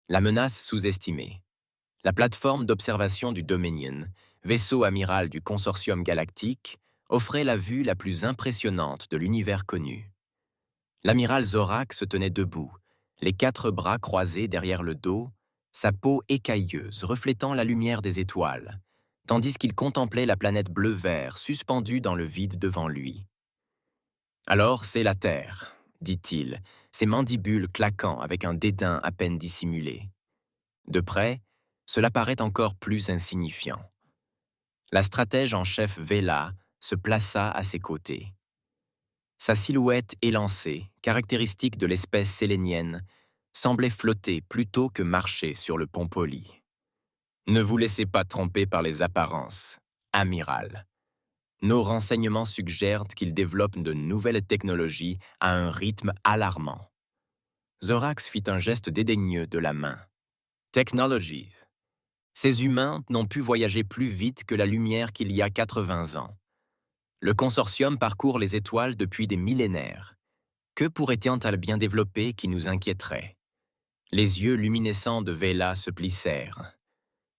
La menace sous-estimée. La plateforme d'observation du Dominion, vaisseau amiral du consortium galactique, offrait la vue la plus impressionnante de l'univers connu. L'amiral Zorak se tenait debout, les quatre bras croisés derrière le dos, sa peau écailleuse reflétant la lumière des étoiles, tandis qu'il contemplait la planète bleu-vert suspendue dans le vide devant lui. « Alors c'est la Terre, dit-il, ses mandibules claquant avec un dédain à peine dissimulé. De près, cela paraît encore plus insignifiant. La stratège en chef Vela se plaça à ses côtés. Sa silhouette élancée, caractéristique de l'espèce sélénienne, semblait flotter plutôt que marcher sur le pont poli. Ne vous laissez pas tromper par les apparences, amiral. Nos renseignements suggèrent qu'il développe de nouvelles technologies à un rythme alarmant. Zorax fit un geste dédaigneux de la main. Technology. Ces humains n'ont pu voyager plus vite que la lumière qu'il y a 80 ans. Le consortium parcourt les étoiles depuis des millénaires. Que pourrait-il bien développer qui nous inquiéterait? Les yeux luminescents de Vela se plissèrent.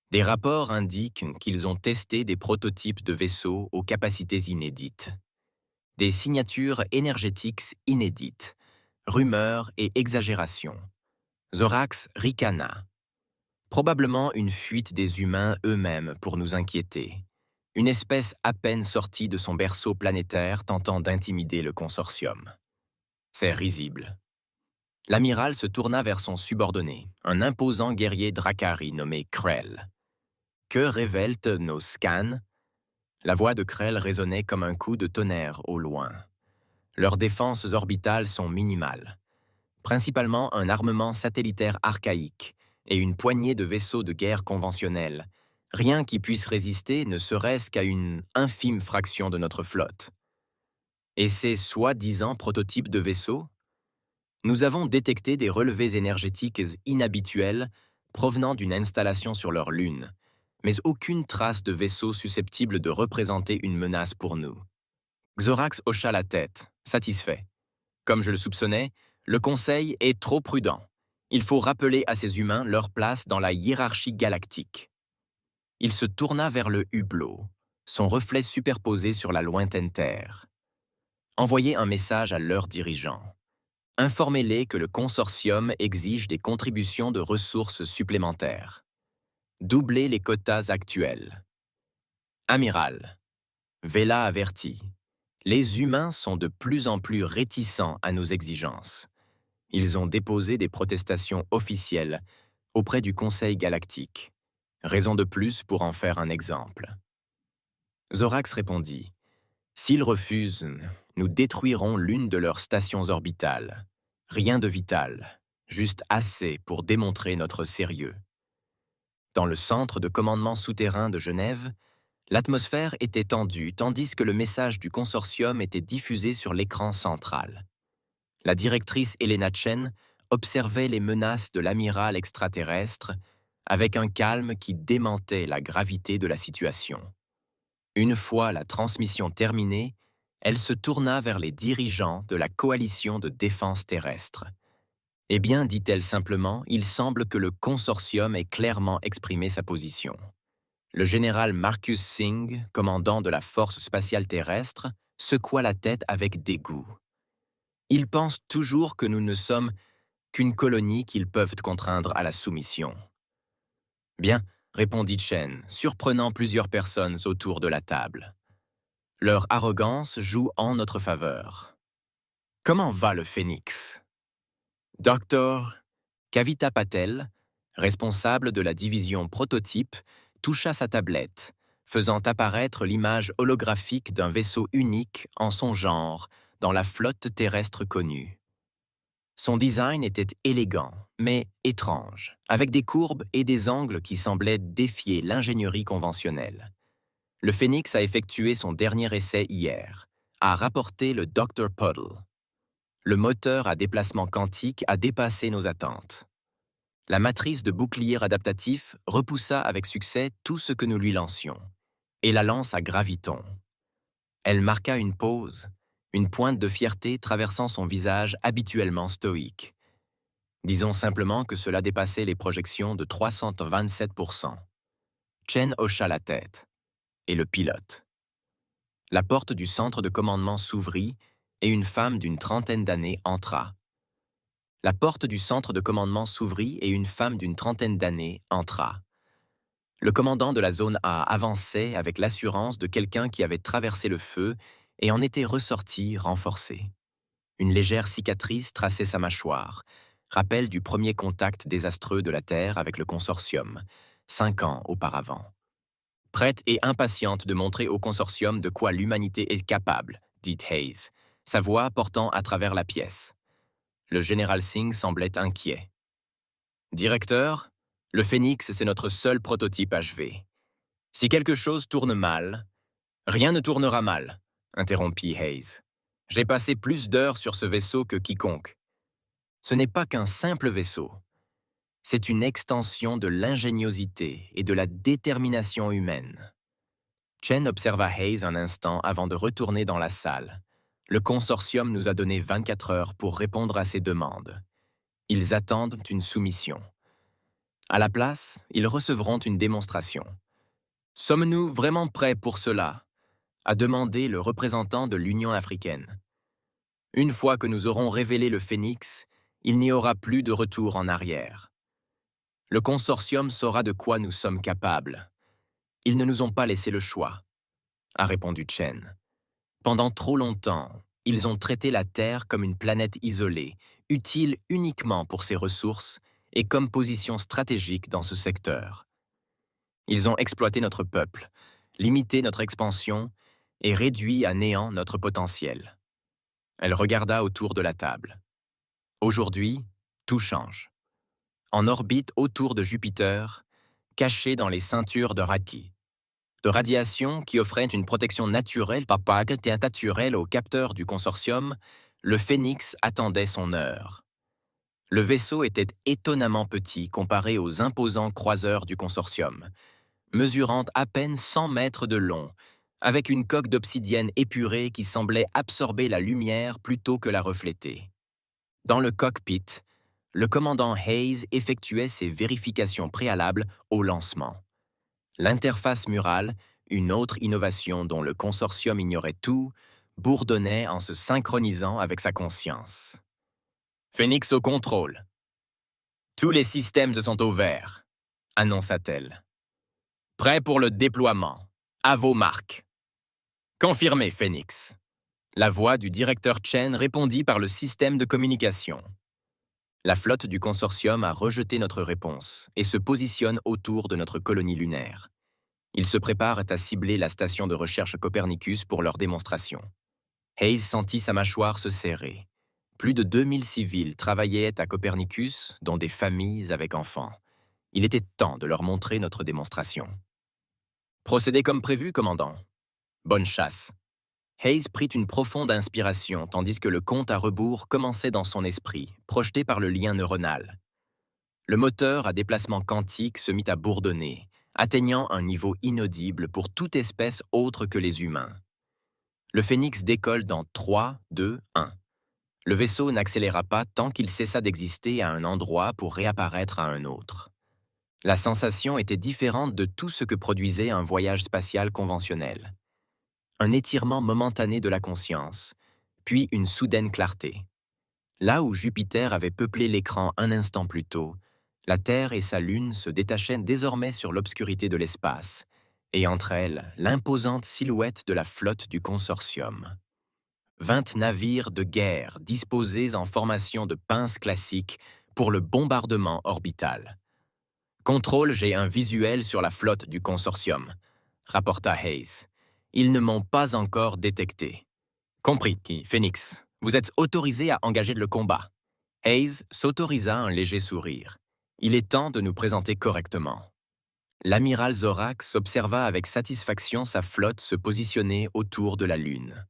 Des rapports indiquent qu'ils ont testé des prototypes de vaisseaux aux capacités inédites. Des signatures énergétiques inédites, rumeurs et exagérations. Zorax ricana. Probablement une fuite des humains eux-mêmes pour nous inquiéter. Une espèce à peine sortie de son berceau planétaire tentant d'intimider le consortium. C'est risible. L'amiral se tourna vers son subordonné, un imposant guerrier Dracari nommé Krell. Que révèlent nos scans? La voix de Krell résonnait comme un coup de tonnerre au loin. Leurs défenses orbitales sont minimales. Principalement un armement satellitaire archaïque et une poignée de vaisseaux de guerre conventionnels. Rien qui puisse résister ne serait-ce qu'à une infime fraction de notre flotte. Et ces soi-disant prototypes de vaisseaux? Nous avons détecté des relevés énergétiques inhabituels provenant d'une installation sur leur lune, mais aucune trace de vaisseau susceptible de représenter une menace pour nous. Xorax hocha la tête, satisfait. Comme je le soupçonnais, le Conseil est trop prudent. Il faut rappeler à ces humains leur place dans la hiérarchie galactique. Il se tourna vers le hublot, son reflet superposé sur la lointaine Terre. Envoyez un message à leurs dirigeants. Informez-les que le consortium exige des contributions de ressources supplémentaires. Doublez les quotas actuels. Amiral, Vela avertit. Les humains sont de plus en plus réticents à nos exigences. Ils ont déposé des protestations officielles auprès du Conseil galactique. Raison de plus pour en faire un exemple. Zorax répondit. S'ils refusent, nous détruirons l'une de leurs stations orbitales. Rien de vital, juste assez pour démontrer notre sérieux. Dans le centre de commandement souterrain de Genève, l'atmosphère était tendue tandis que le message du consortium était diffusé sur l'écran central. La directrice Elena Chen observait les menaces de l'amiral extraterrestre avec un calme qui démentait la gravité de la situation. Une fois la transmission terminée, elle se tourna vers les dirigeants de la coalition de défense terrestre. Eh bien, dit-elle simplement, il semble que le consortium ait clairement exprimé sa position. Le général Marcus Singh, commandant de la force spatiale terrestre, secoua la tête avec dégoût. Ils pensent toujours que nous ne sommes qu'une colonie qu'ils peuvent contraindre à la soumission. Bien, répondit Chen, surprenant plusieurs personnes autour de la table. Leur arrogance joue en notre faveur. Comment va le Phénix? Dr. Kavita Patel, responsable de la division prototype, toucha sa tablette, faisant apparaître l'image holographique d'un vaisseau unique en son genre dans la flotte terrestre connue. Son design était élégant, mais étrange, avec des courbes et des angles qui semblaient défier l'ingénierie conventionnelle. Le Phénix a effectué son dernier essai hier, a rapporté le Dr. Puddle. Le moteur à déplacement quantique a dépassé nos attentes. La matrice de bouclier adaptatif repoussa avec succès tout ce que nous lui lancions, et la lance à graviton. Elle marqua une pause, une pointe de fierté traversant son visage habituellement stoïque. Disons simplement que cela dépassait les projections de 327%. Chen hocha la tête. Et le pilote. La porte du centre de commandement s'ouvrit et une femme d'une trentaine d'années entra. La porte du centre de commandement s'ouvrit et une femme d'une trentaine d'années entra. Le commandant de la zone A avançait avec l'assurance de quelqu'un qui avait traversé le feu et en était ressorti renforcé. Une légère cicatrice traçait sa mâchoire, rappel du premier contact désastreux de la Terre avec le consortium, 5 ans auparavant. Prête et impatiente de montrer au consortium de quoi l'humanité est capable, dit Hayes, sa voix portant à travers la pièce. Le général Singh semblait inquiet. Directeur, le Phénix, c'est notre seul prototype achevé. Si quelque chose tourne mal, rien ne tournera mal, interrompit Hayes. J'ai passé plus d'heures sur ce vaisseau que quiconque. Ce n'est pas qu'un simple vaisseau. C'est une extension de l'ingéniosité et de la détermination humaine. Chen observa Hayes un instant avant de retourner dans la salle. Le consortium nous a donné 24 heures pour répondre à ces demandes. Ils attendent une soumission. À la place, ils recevront une démonstration. Sommes-nous vraiment prêts pour cela? A demandé le représentant de l'Union africaine. Une fois que nous aurons révélé le Phénix, il n'y aura plus de retour en arrière. Le consortium saura de quoi nous sommes capables. Ils ne nous ont pas laissé le choix, a répondu Chen. Pendant trop longtemps, ils ont traité la Terre comme une planète isolée, utile uniquement pour ses ressources et comme position stratégique dans ce secteur. Ils ont exploité notre peuple, limité notre expansion et réduit à néant notre potentiel. Elle regarda autour de la table. Aujourd'hui, tout change. En orbite autour de Jupiter, caché dans les ceintures de Raki, de radiation qui offrait une protection naturelle aux capteurs du consortium, le Phénix attendait son heure. Le vaisseau était étonnamment petit comparé aux imposants croiseurs du consortium, mesurant à peine 100 mètres de long, avec une coque d'obsidienne épurée qui semblait absorber la lumière plutôt que la refléter. Dans le cockpit, le commandant Hayes effectuait ses vérifications préalables au lancement. L'interface murale, une autre innovation dont le consortium ignorait tout, bourdonnait en se synchronisant avec sa conscience. Phénix au contrôle. Tous les systèmes sont au vert, annonça-t-elle. Prêt pour le déploiement. À vos marques. Confirmé, Phénix. La voix du directeur Chen répondit par le système de communication. La flotte du consortium a rejeté notre réponse et se positionne autour de notre colonie lunaire. Ils se préparent à cibler la station de recherche Copernicus pour leur démonstration. Hayes sentit sa mâchoire se serrer. Plus de 2000 civils travaillaient à Copernicus, dont des familles avec enfants. Il était temps de leur montrer notre démonstration. Procédez comme prévu, commandant. Bonne chasse. Hayes prit une profonde inspiration tandis que le compte à rebours commençait dans son esprit, projeté par le lien neuronal. Le moteur à déplacement quantique se mit à bourdonner, atteignant un niveau inaudible pour toute espèce autre que les humains. Le Phénix décolle dans 3, 2, 1. Le vaisseau n'accéléra pas tant qu'il cessa d'exister à un endroit pour réapparaître à un autre. La sensation était différente de tout ce que produisait un voyage spatial conventionnel. Un étirement momentané de la conscience, puis une soudaine clarté. Là où Jupiter avait peuplé l'écran un instant plus tôt, la Terre et sa Lune se détachaient désormais sur l'obscurité de l'espace, et entre elles, l'imposante silhouette de la flotte du consortium. 20 navires de guerre disposés en formation de pinces classiques pour le bombardement orbital. Contrôle, j'ai un visuel sur la flotte du consortium, rapporta Hayes. Ils ne m'ont pas encore détecté. Compris, Phénix. Vous êtes autorisé à engager le combat. Hayes s'autorisa un léger sourire. Il est temps de nous présenter correctement. L'amiral Zorax observa avec satisfaction sa flotte se positionner autour de la Lune.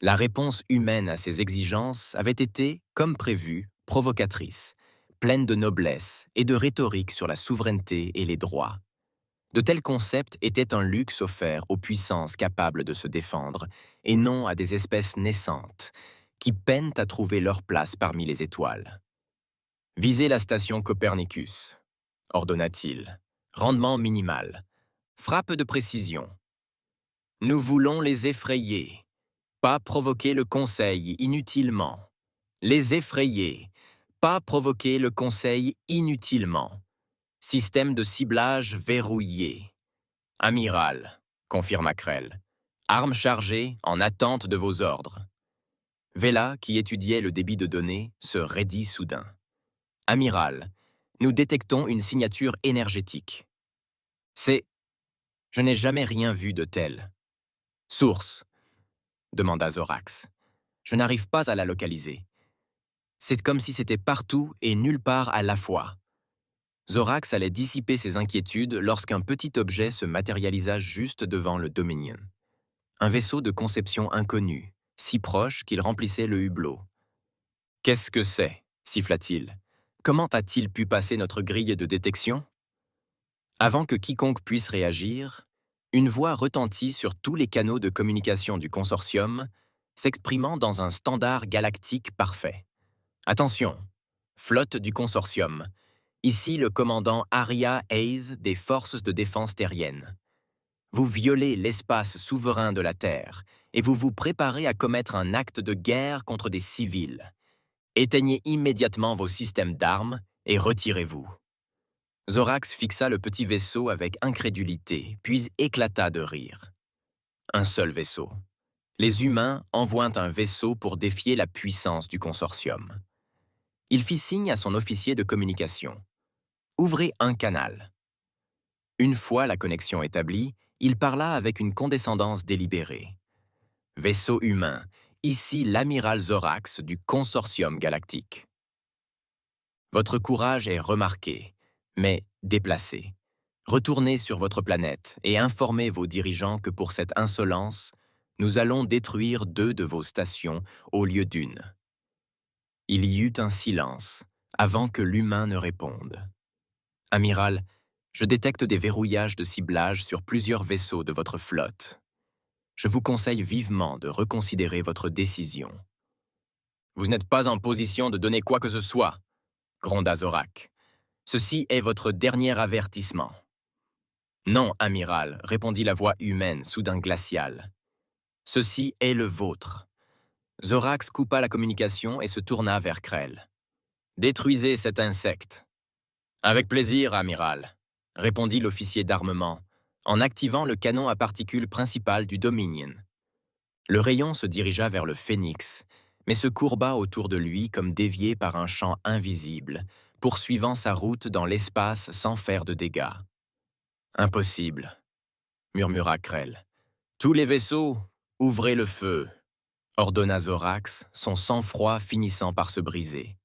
La réponse humaine à ces exigences avait été, comme prévu, provocatrice, pleine de noblesse et de rhétorique sur la souveraineté et les droits. De tels concepts étaient un luxe offert aux puissances capables de se défendre, et non à des espèces naissantes, qui peinent à trouver leur place parmi les étoiles. Visez la station Copernicus, ordonna-t-il. Rendement minimal. Frappe de précision. Nous voulons les effrayer, pas provoquer le Conseil inutilement. Les effrayer, pas provoquer le Conseil inutilement. Système de ciblage verrouillé. Amiral, confirma Krell. Armes chargées en attente de vos ordres. Vela, qui étudiait le débit de données, se raidit soudain. Amiral, nous détectons une signature énergétique. C'est... Je n'ai jamais rien vu de tel. Source, demanda Zorax. Je n'arrive pas à la localiser. C'est comme si c'était partout et nulle part à la fois. Zorax allait dissiper ses inquiétudes lorsqu'un petit objet se matérialisa juste devant le Dominion. Un vaisseau de conception inconnue, si proche qu'il remplissait le hublot. « Qu'est-ce que c'est » siffla-t-il. « Comment a-t-il pu passer notre grille de détection ?» Avant que quiconque puisse réagir, une voix retentit sur tous les canaux de communication du consortium, s'exprimant dans un standard galactique parfait. « Attention, flotte du consortium. Ici le commandant Aria Hayes des Forces de défense terriennes. Vous violez l'espace souverain de la Terre et vous vous préparez à commettre un acte de guerre contre des civils. Éteignez immédiatement vos systèmes d'armes et retirez-vous. » Zorax fixa le petit vaisseau avec incrédulité, puis éclata de rire. Un seul vaisseau. Les humains envoient un vaisseau pour défier la puissance du consortium. Il fit signe à son officier de communication. « Ouvrez un canal. » Une fois la connexion établie, il parla avec une condescendance délibérée. « Vaisseau humain, ici l'amiral Zorax du consortium galactique. Votre courage est remarqué, mais déplacé. Retournez sur votre planète et informez vos dirigeants que pour cette insolence, nous allons détruire 2 de vos stations au lieu d'une. » Il y eut un silence avant que l'humain ne réponde. « Amiral, je détecte des verrouillages de ciblage sur plusieurs vaisseaux de votre flotte. Je vous conseille vivement de reconsidérer votre décision. »« Vous n'êtes pas en position de donner quoi que ce soit, » gronda Zorax. « Ceci est votre dernier avertissement. »« Non, amiral, » répondit la voix humaine, soudain glaciale. « Ceci est le vôtre. » Zorax coupa la communication et se tourna vers Krell. « Détruisez cet insecte. »« Avec plaisir, amiral, » répondit l'officier d'armement, en activant le canon à particules principal du Dominion. Le rayon se dirigea vers le Phénix, mais se courba autour de lui comme dévié par un champ invisible, poursuivant sa route dans l'espace sans faire de dégâts. « Impossible, » murmura Krell. « Tous les vaisseaux, ouvrez le feu !» ordonna Zorax, son sang-froid finissant par se briser.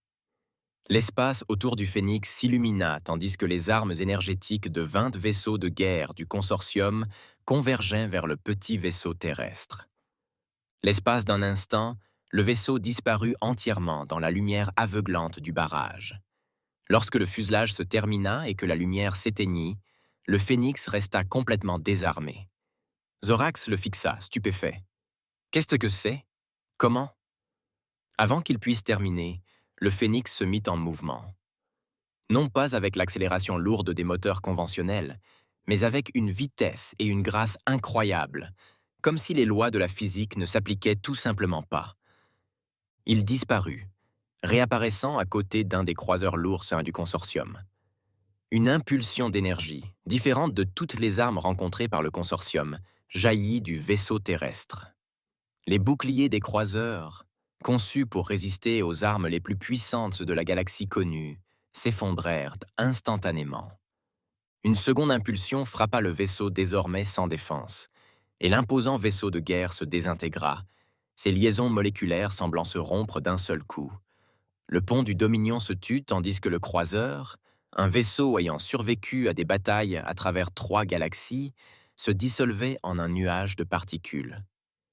L'espace autour du Phénix s'illumina tandis que les armes énergétiques de 20 vaisseaux de guerre du consortium convergeaient vers le petit vaisseau terrestre. L'espace d'un instant, le vaisseau disparut entièrement dans la lumière aveuglante du barrage. Lorsque le fuselage se termina et que la lumière s'éteignit, le Phénix resta complètement désarmé. Zorax le fixa, stupéfait. « Qu'est-ce que c'est ? Comment ?» Avant qu'il puisse terminer, le Phénix se mit en mouvement. Non pas avec l'accélération lourde des moteurs conventionnels, mais avec une vitesse et une grâce incroyables, comme si les lois de la physique ne s'appliquaient tout simplement pas. Il disparut, réapparaissant à côté d'un des croiseurs lourds du consortium. Une impulsion d'énergie, différente de toutes les armes rencontrées par le consortium, jaillit du vaisseau terrestre. Les boucliers des croiseurs, conçus pour résister aux armes les plus puissantes de la galaxie connue, s'effondrèrent instantanément. Une seconde impulsion frappa le vaisseau désormais sans défense, et l'imposant vaisseau de guerre se désintégra, ses liaisons moléculaires semblant se rompre d'un seul coup. Le pont du Dominion se tut tandis que le croiseur, un vaisseau ayant survécu à des batailles à travers 3 galaxies, se dissolvait en un nuage de particules.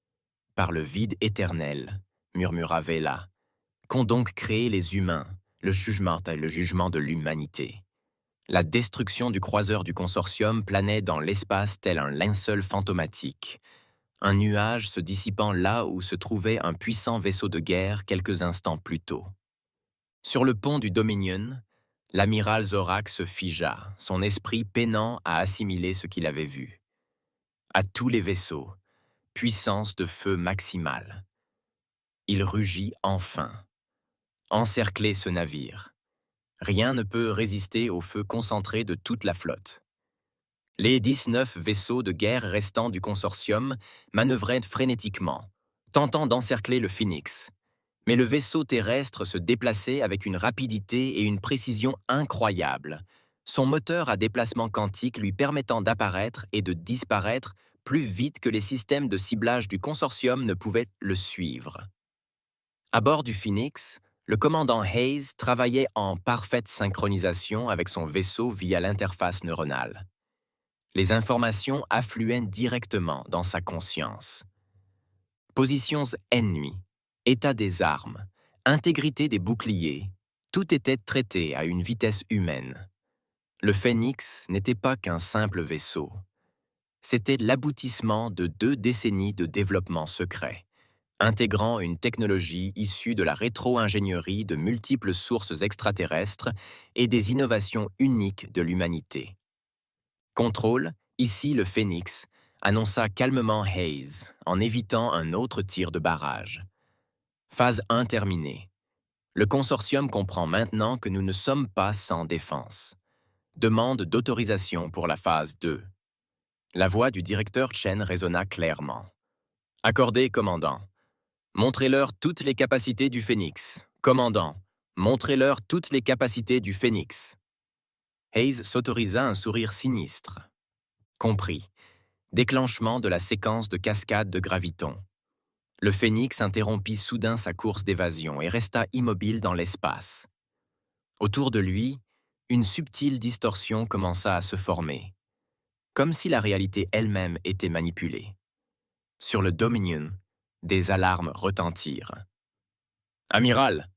« Par le vide éternel, » murmura Vela, « qu'ont donc créé les humains, le jugement de l'humanité. » La destruction du croiseur du consortium planait dans l'espace tel un linceul fantomatique, un nuage se dissipant là où se trouvait un puissant vaisseau de guerre quelques instants plus tôt. Sur le pont du Dominion, l'amiral Zorak se figea, son esprit peinant à assimiler ce qu'il avait vu. À tous les vaisseaux, puissance de feu maximale. Il rugit enfin. Encerclez ce navire. Rien ne peut résister au feu concentré de toute la flotte. Les 19 vaisseaux de guerre restants du consortium manœuvraient frénétiquement, tentant d'encercler le Phoenix. Mais le vaisseau terrestre se déplaçait avec une rapidité et une précision incroyables, son moteur à déplacement quantique lui permettant d'apparaître et de disparaître plus vite que les systèmes de ciblage du consortium ne pouvaient le suivre. À bord du Phoenix, le commandant Hayes travaillait en parfaite synchronisation avec son vaisseau via l'interface neuronale. Les informations affluaient directement dans sa conscience. Positions ennemies, état des armes, intégrité des boucliers, tout était traité à une vitesse humaine. Le Phénix n'était pas qu'un simple vaisseau. C'était l'aboutissement de 2 décennies de développement secret, intégrant une technologie issue de la rétro-ingénierie de multiples sources extraterrestres et des innovations uniques de l'humanité. Contrôle, ici le Phénix, annonça calmement Hayes, en évitant un autre tir de barrage. Phase 1 terminée. Le consortium comprend maintenant que nous ne sommes pas sans défense. Demande d'autorisation pour la phase 2. La voix du directeur Chen résonna clairement. Accordé, commandant. Montrez-leur toutes les capacités du Phénix. Commandant, montrez-leur toutes les capacités du Phénix. Hayes s'autorisa un sourire sinistre. Compris. Déclenchement de la séquence de cascade de graviton. Le Phénix interrompit soudain sa course d'évasion et resta immobile dans l'espace. Autour de lui, une subtile distorsion commença à se former, comme si la réalité elle-même était manipulée. Sur le Dominion, des alarmes retentirent. « Amiral !»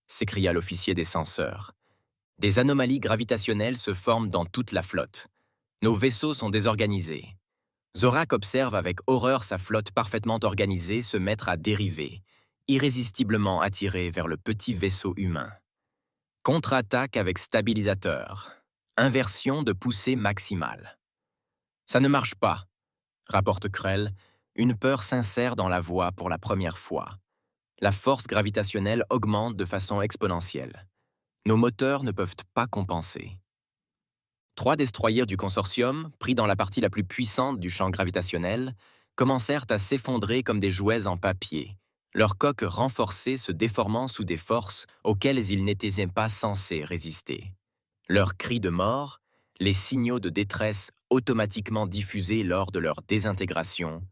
s'écria l'officier des senseurs. « Des anomalies gravitationnelles se forment dans toute la flotte. Nos vaisseaux sont désorganisés. » Zorak observe avec horreur sa flotte parfaitement organisée se mettre à dériver, irrésistiblement attirée vers le petit vaisseau humain. Contre-attaque avec stabilisateur. Inversion de poussée maximale. « Ça ne marche pas », rapporte Krell, une peur sincère dans la voix pour la première fois. La force gravitationnelle augmente de façon exponentielle. Nos moteurs ne peuvent pas compenser. 3 destroyers du consortium, pris dans la partie la plus puissante du champ gravitationnel, commencèrent à s'effondrer comme des jouets en papier, leurs coques renforcées se déformant sous des forces auxquelles ils n'étaient pas censés résister. Leurs cris de mort, les signaux de détresse automatiquement diffusés lors de leur désintégration,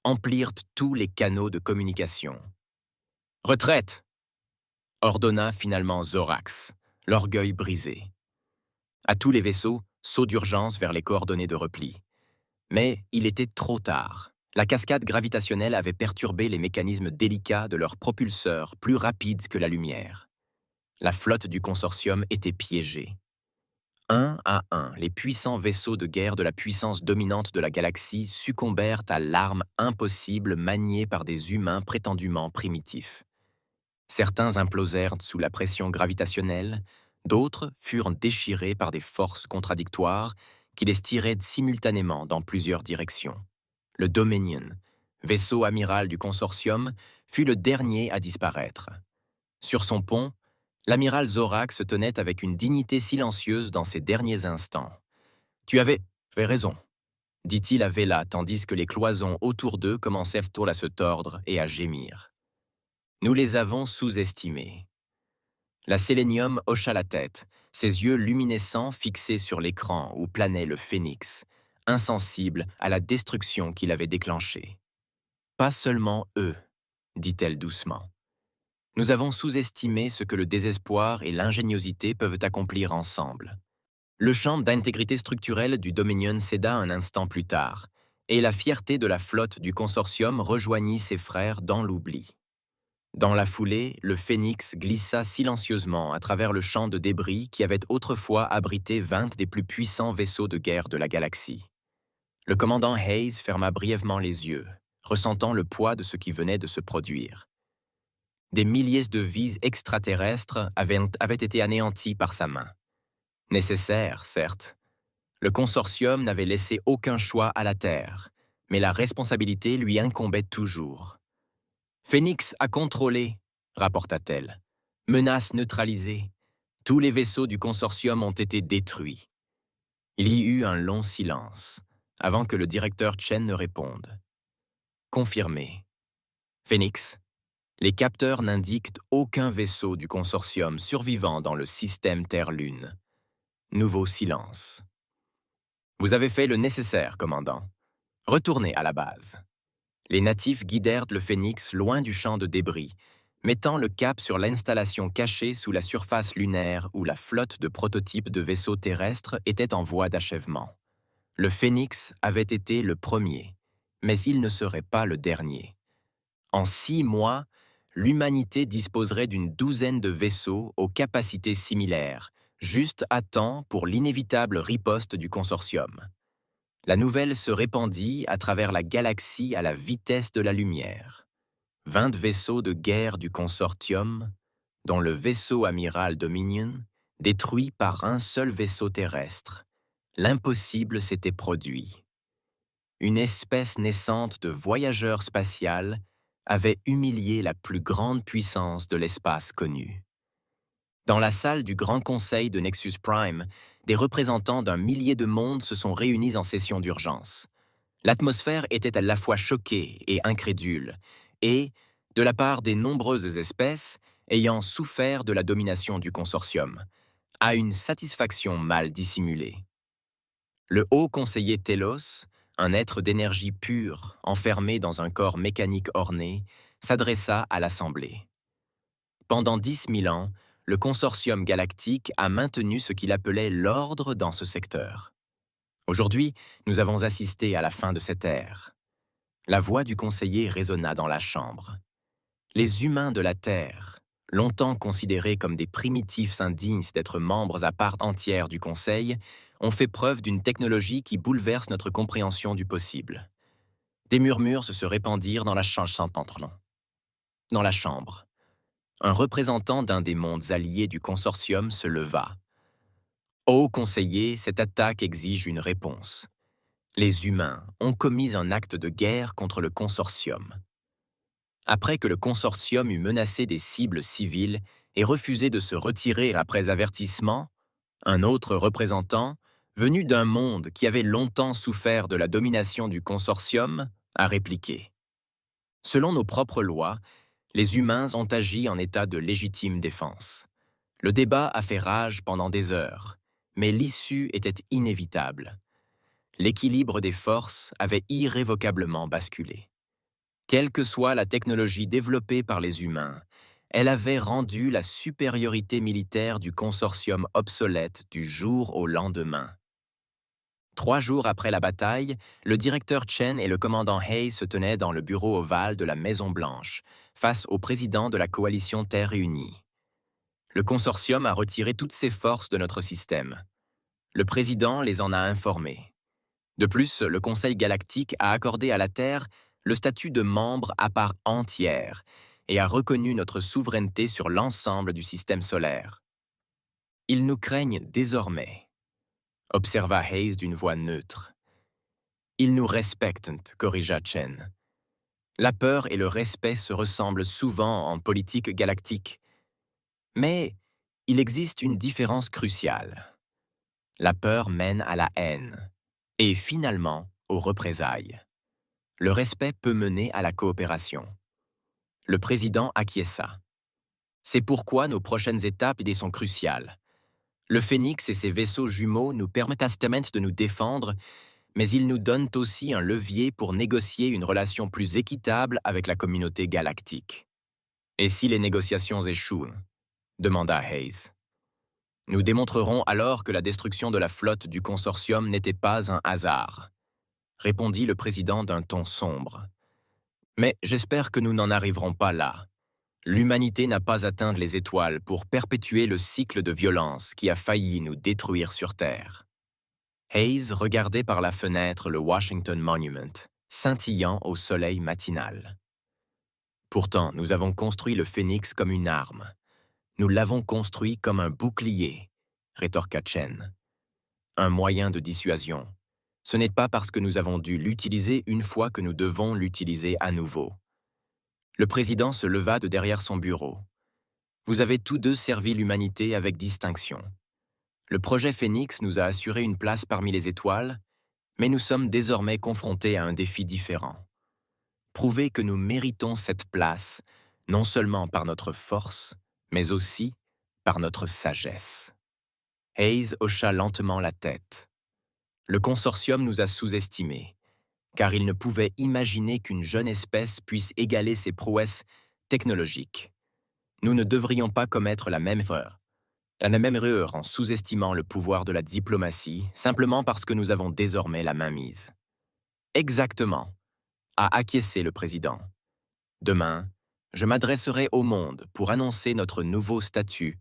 emplirent tous les canaux de communication. « Retraite !» ordonna finalement Zorax, l'orgueil brisé. À tous les vaisseaux, saut d'urgence vers les coordonnées de repli. Mais il était trop tard. La cascade gravitationnelle avait perturbé les mécanismes délicats de leurs propulseurs plus rapides que la lumière. La flotte du consortium était piégée. Un à un, les puissants vaisseaux de guerre de la puissance dominante de la galaxie succombèrent à l'arme impossible maniée par des humains prétendument primitifs. Certains implosèrent sous la pression gravitationnelle, d'autres furent déchirés par des forces contradictoires qui les tiraient simultanément dans plusieurs directions. Le Dominion, vaisseau amiral du consortium, fut le dernier à disparaître. Sur son pont, l'amiral Zorak se tenait avec une dignité silencieuse dans ses derniers instants. « Tu avais fait raison », dit-il à Vela tandis que les cloisons autour d'eux commencèrent à se tordre et à gémir. Nous les avons sous-estimés. La Sélénium hocha la tête, ses yeux luminescents fixés sur l'écran où planait le Phénix, insensible à la destruction qu'il avait déclenchée. Pas seulement eux, dit-elle doucement. Nous avons sous-estimé ce que le désespoir et l'ingéniosité peuvent accomplir ensemble. Le champ d'intégrité structurelle du Dominion céda un instant plus tard, et la fierté de la flotte du consortium rejoignit ses frères dans l'oubli. Dans la foulée, le Phénix glissa silencieusement à travers le champ de débris qui avait autrefois abrité 20 des plus puissants vaisseaux de guerre de la galaxie. Le commandant Hayes ferma brièvement les yeux, ressentant le poids de ce qui venait de se produire. Des milliers de vies extraterrestres avaient été anéanties par sa main. Nécessaire, certes. Le consortium n'avait laissé aucun choix à la Terre, mais la responsabilité lui incombait toujours. Phoenix a contrôlé, rapporta-t-elle. Menace neutralisée. Tous les vaisseaux du consortium ont été détruits. Il y eut un long silence, avant que le directeur Chen ne réponde. Confirmé. Phoenix, les capteurs n'indiquent aucun vaisseau du consortium survivant dans le système Terre-Lune. Nouveau silence. Vous avez fait le nécessaire, commandant. Retournez à la base. Les natifs guidèrent le Phénix loin du champ de débris, mettant le cap sur l'installation cachée sous la surface lunaire où la flotte de prototypes de vaisseaux terrestres était en voie d'achèvement. Le Phénix avait été le premier, mais il ne serait pas le dernier. En 6 mois, l'humanité disposerait d'une douzaine de vaisseaux aux capacités similaires, juste à temps pour l'inévitable riposte du consortium. La nouvelle se répandit à travers la galaxie à la vitesse de la lumière. 20 vaisseaux de guerre du consortium, dont le vaisseau amiral Dominion, détruit par un seul vaisseau terrestre. L'impossible s'était produit. Une espèce naissante de voyageurs spatials avait humilié la plus grande puissance de l'espace connu. Dans la salle du Grand Conseil de Nexus Prime, des représentants d'un millier de mondes se sont réunis en session d'urgence. L'atmosphère était à la fois choquée et incrédule, et, de la part des nombreuses espèces ayant souffert de la domination du consortium, à une satisfaction mal dissimulée. Le haut conseiller Telos, un être d'énergie pure enfermé dans un corps mécanique orné, s'adressa à l'Assemblée. Pendant 10 000 ans, le consortium galactique a maintenu ce qu'il appelait l'ordre dans ce secteur. Aujourd'hui, nous avons assisté à la fin de cette ère. La voix du conseiller résonna dans la chambre. Les humains de la Terre, longtemps considérés comme des primitifs indignes d'être membres à part entière du Conseil, ont fait preuve d'une technologie qui bouleverse notre compréhension du possible. Des murmures se répandirent dans la chambre. Un représentant d'un des mondes alliés du consortium se leva. « Ô conseiller, cette attaque exige une réponse. Les humains ont commis un acte de guerre contre le consortium. » Après que le consortium eut menacé des cibles civiles et refusé de se retirer après avertissement, un autre représentant, venu d'un monde qui avait longtemps souffert de la domination du consortium, a répliqué. Selon nos propres lois, les humains ont agi en état de légitime défense. Le débat a fait rage pendant des heures, mais l'issue était inévitable. L'équilibre des forces avait irrévocablement basculé. Quelle que soit la technologie développée par les humains, elle avait rendu la supériorité militaire du consortium obsolète du jour au lendemain. 3 jours après la bataille, le directeur Chen et le commandant Hayes se tenaient dans le bureau ovale de la Maison-Blanche, face au président de la coalition Terre réunie. Le consortium a retiré toutes ses forces de notre système. Le président les en a informés. De plus, le Conseil galactique a accordé à la Terre le statut de membre à part entière et a reconnu notre souveraineté sur l'ensemble du système solaire. Ils nous craignent désormais, observa Hayes d'une voix neutre. Ils nous respectent, corrigea Chen. La peur et le respect se ressemblent souvent en politique galactique. Mais il existe une différence cruciale. La peur mène à la haine et finalement aux représailles. Le respect peut mener à la coopération. Le président acquiesça. C'est pourquoi nos prochaines étapes sont cruciales. Le Phénix et ses vaisseaux jumeaux nous permettent de nous défendre, mais ils nous donnent aussi un levier pour négocier une relation plus équitable avec la communauté galactique. Et si les négociations échouent? Demanda Hayes. Nous démontrerons alors que la destruction de la flotte du consortium n'était pas un hasard, répondit le président d'un ton sombre. Mais j'espère que nous n'en arriverons pas là. L'humanité n'a pas atteint les étoiles pour perpétuer le cycle de violence qui a failli nous détruire sur Terre. Hayes regardait par la fenêtre le Washington Monument, scintillant au soleil matinal. Pourtant, nous avons construit le phénix comme une arme. Nous l'avons construit comme un bouclier, rétorqua Chen. Un moyen de dissuasion. Ce n'est pas parce que nous avons dû l'utiliser une fois que nous devons l'utiliser à nouveau. Le président se leva de derrière son bureau. Vous avez tous deux servi l'humanité avec distinction. Le projet Phénix nous a assuré une place parmi les étoiles, mais nous sommes désormais confrontés à un défi différent. Prouver que nous méritons cette place, non seulement par notre force, mais aussi par notre sagesse. Hayes hocha lentement la tête. Le consortium nous a sous-estimés, car il ne pouvait imaginer qu'une jeune espèce puisse égaler ses prouesses technologiques. Nous ne devrions pas commettre la même erreur en sous-estimant le pouvoir de la diplomatie, simplement parce que nous avons désormais la main mise. Exactement, a acquiescé le président. Demain, je m'adresserai au monde pour annoncer notre nouveau statut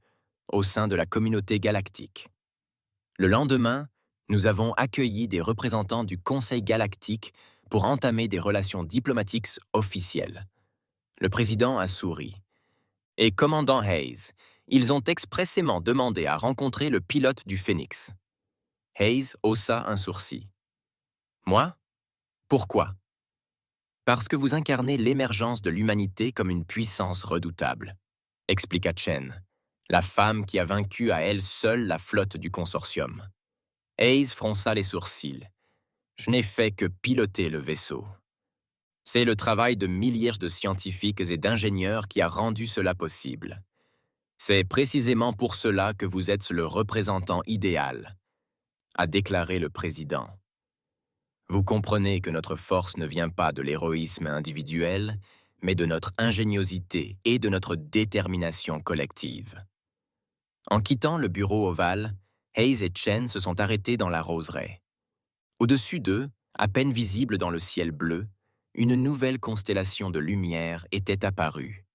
au sein de la communauté galactique. Le lendemain, nous avons accueilli des représentants du Conseil galactique pour entamer des relations diplomatiques officielles. Le président a souri. Et commandant Hayes, ils ont expressément demandé à rencontrer le pilote du Phénix. Hayes haussa un sourcil. Moi? Pourquoi? Parce que vous incarnez l'émergence de l'humanité comme une puissance redoutable, expliqua Chen, la femme qui a vaincu à elle seule la flotte du consortium. Hayes fronça les sourcils. Je n'ai fait que piloter le vaisseau. C'est le travail de milliers de scientifiques et d'ingénieurs qui a rendu cela possible. C'est précisément pour cela que vous êtes le représentant idéal, a déclaré le président. Vous comprenez que notre force ne vient pas de l'héroïsme individuel, mais de notre ingéniosité et de notre détermination collective. En quittant le bureau ovale, Hayes et Chen se sont arrêtés dans la roseraie. Au-dessus d'eux, à peine visible dans le ciel bleu, une nouvelle constellation de lumière était apparue.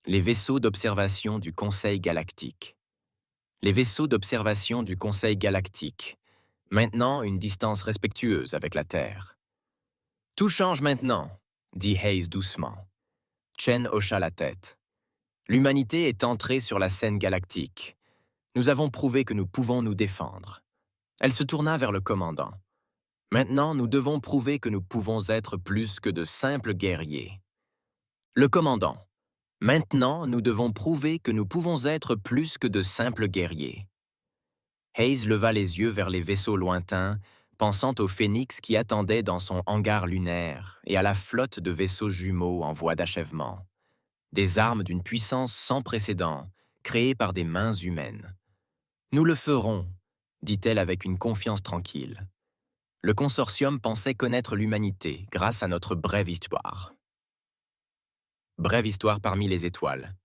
Les vaisseaux d'observation du Conseil galactique. Les vaisseaux d'observation du Conseil galactique. Maintenant, une distance respectueuse avec la Terre. Tout change maintenant, dit Hayes doucement. Chen hocha la tête. L'humanité est entrée sur la scène galactique. Nous avons prouvé que nous pouvons nous défendre. Elle se tourna vers le commandant. Maintenant, nous devons prouver que nous pouvons être plus que de simples guerriers. Le commandant. Maintenant, nous devons prouver que nous pouvons être plus que de simples guerriers. Hayes leva les yeux vers les vaisseaux lointains, pensant au Phénix qui attendait dans son hangar lunaire et à la flotte de vaisseaux jumeaux en voie d'achèvement. Des armes d'une puissance sans précédent, créées par des mains humaines. « Nous le ferons », dit-elle avec une confiance tranquille. Le consortium pensait connaître l'humanité grâce à notre brève histoire. Brève histoire parmi les étoiles.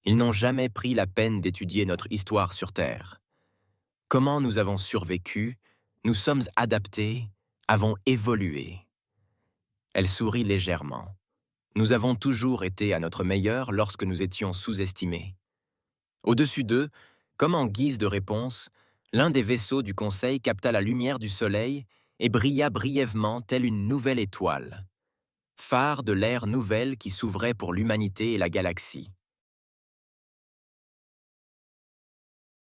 Ils n'ont jamais pris la peine d'étudier notre histoire sur Terre. Comment nous avons survécu, nous sommes adaptés, avons évolué. Elle sourit légèrement. Nous avons toujours été à notre meilleur lorsque nous étions sous-estimés. Au-dessus d'eux, comme en guise de réponse, l'un des vaisseaux du Conseil capta la lumière du soleil et brilla brièvement telle une nouvelle étoile. Phare de l'ère nouvelle qui s'ouvrait pour l'humanité et la galaxie.